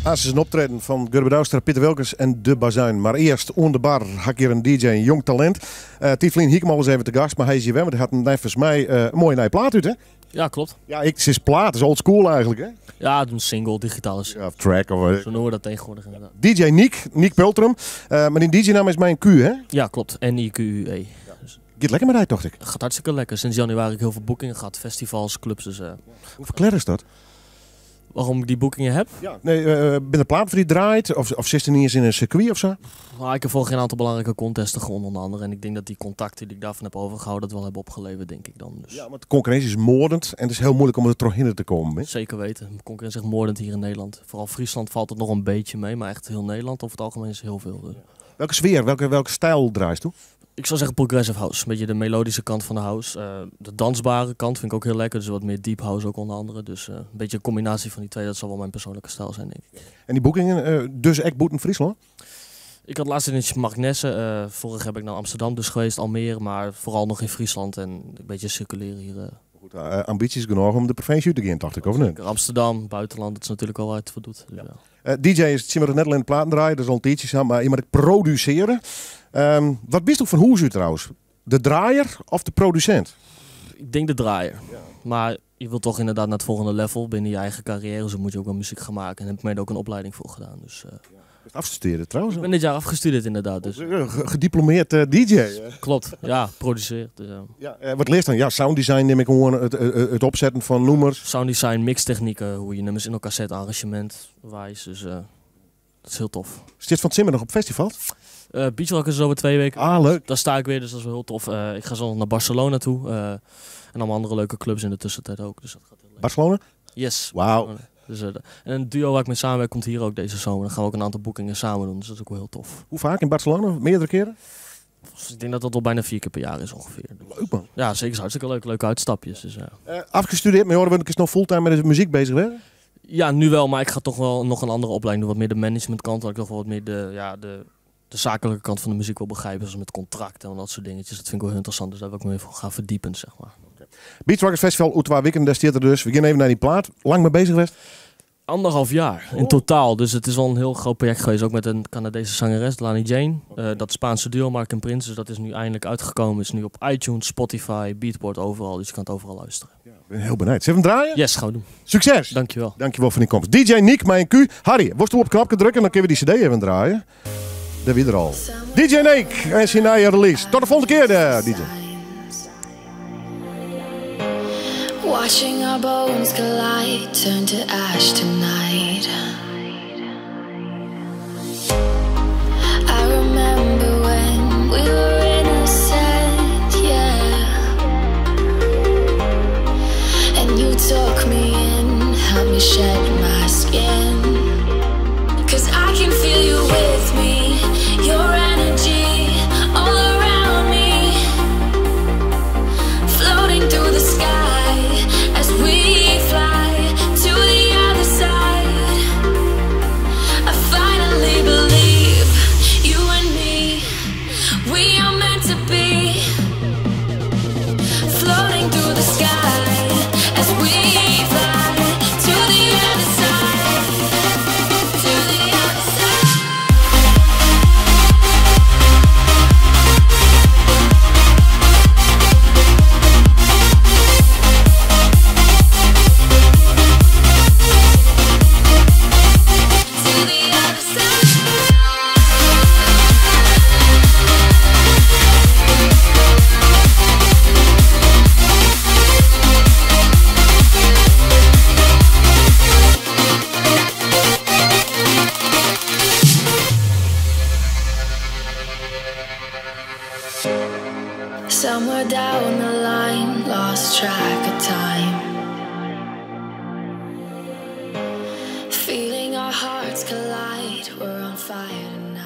Haast is een optreden van Gurbe Douwstra, Pieter Wilkens en De Bazuin. Maar eerst, on de bar, had ik hier een DJ, een jong talent. Tiflin Hiekem al eens even te gast, maar hij is hier wel. Maar hij had volgens mij een mooie nieuwe plaat uit, hè? Ja, klopt. Ja, het is plaat, het is old school eigenlijk, hè? Ja, een single, digitaal is. Ja, track of... Zo noemen we dat tegenwoordig inderdaad. DJ Niek Pultrum. Maar die DJ-naam is mijn Q, hè? Ja, klopt. N-I-Q-U-E. Dus, Gaat lekker met hij, dacht ik. gaat hartstikke lekker. Sinds januari heb ik heel veel boekingen gehad, festivals, clubs. Dus, Hoeveel kleur is dat? waarom ik die boekingen heb? Ja. Nee, ben de plaat voor die draait? Of zit er niet eens in een circuit of zo? Nou, ik heb voor geen aantal belangrijke contesten gewonnen onder andere. En ik denk dat die contacten die ik daarvan heb overgehouden, dat wel hebben opgeleverd, denk ik dan. Dus. Ja, want de concurrentie is moordend en het is heel moeilijk om er toch in te komen. Hè? Zeker weten. De concurrentie is echt moordend hier in Nederland. Vooral Friesland valt het nog een beetje mee, maar echt heel Nederland over het algemeen is heel veel. Dus. Welke sfeer, welke stijl draait toe? Ik zou zeggen progressive house. Een beetje de melodische kant van de house. De dansbare kant vind ik ook heel lekker. Dus wat meer deep house ook onder andere. Dus een beetje een combinatie van die twee. Dat zal wel mijn persoonlijke stijl zijn, denk ik. En die boekingen, dus echt boet in Friesland? Ik had laatst in Magnesse. Vorig heb ik naar Amsterdam dus geweest, Almere. Maar vooral nog in Friesland en een beetje circuleren hier. Goed, ambities genoeg om de provincie te gaan, dacht ik, of niet? Amsterdam, buitenland, dat is natuurlijk al waar het voor doet. Dus, ja. DJ is het Nederland platen draaien, dat is al een tijdje samen, maar je moet produceren. Wat bist u van hoe u trouwens? De draaier of de producent? Ik denk de draaier. Ja. Maar je wilt toch inderdaad naar het volgende level binnen je eigen carrière. Dus dan moet je ook wel muziek gaan maken. En daar heb ik mij ook een opleiding voor gedaan. Dus, Afgestudeerd trouwens? ik ben dit jaar afgestudeerd inderdaad. Dus. Gediplomeerd DJ. Klopt, ja, produceert. Dus, wat leert dan? Ja, sounddesign neem ik gewoon, het opzetten van nummers. Sounddesign, mixtechnieken, hoe je nummers in elkaar zet, arrangement, wijs. Dus dat is heel tof. Zit van Zimmer nog op festival? Beachrock is over 2 weken. Ah, leuk. Daar sta ik weer, dus dat is wel heel tof. Ik ga zo naar Barcelona toe. En allemaal andere leuke clubs in de tussentijd ook. Dus dat gaat heel leuk. Barcelona? Yes. Wauw. Dus, en een duo waar ik mee samenwerk komt hier ook deze zomer. Dan gaan we ook een aantal boekingen samen doen. Dus dat is ook wel heel tof. Hoe vaak in Barcelona? Meerdere keren? Dus ik denk dat dat al bijna 4 keer per jaar is ongeveer. Leuk man. Ja, zeker. Is hartstikke leuk. Leuke uitstapjes. Dus, Afgestudeerd, maar horen we ik is nog fulltime met de muziek bezig hè? Ja, nu wel. Maar ik ga toch wel nog een andere opleiding doen. Wat meer de managementkant. Dat ik toch wel wat meer de zakelijke kant van de muziek wil begrijpen. Zoals met contracten en dat soort dingetjes. Dat vind ik wel heel interessant. Dus daar wil ik me even gaan verdiepen, zeg maar. Beachrockers Festival, Oetwa Weekend, daar staat er dus. We gaan even naar die plaat. Lang mee bezig geweest? 1,5 jaar in totaal. Dus het is wel een heel groot project geweest. Ook met een Canadese zangeres, Lani Jane. Dat Spaanse duo, Mark en Prince. Dus dat is nu eindelijk uitgekomen. Is nu op iTunes, Spotify, Beatport, overal. Dus je kan het overal luisteren. Ja, ik ben heel benieuwd. Zullen we hem draaien? Yes, gaan we doen. Succes! Dankjewel. Dankjewel voor die komst. DJ Niek, mijn Q. Harry, worst u op knopje drukken, dan kunnen we die cd even draaien. Daar weer er al. DJ Niek en zijn nieuwe release. Tot de volgende keer, DJ. Watching our bones collide, turn to ash tonight. I remember when we were innocent, yeah. And you took me in, helped me shed my skin. 'Cause I can feel you with me, your energy all around me, floating through the sky. We fly to the other side. I finally believe you and me, we are meant to be, floating through the sky as we fly to the other side, to the other side. Somewhere down the line, lost track of time, feeling our hearts collide, we're on fire tonight.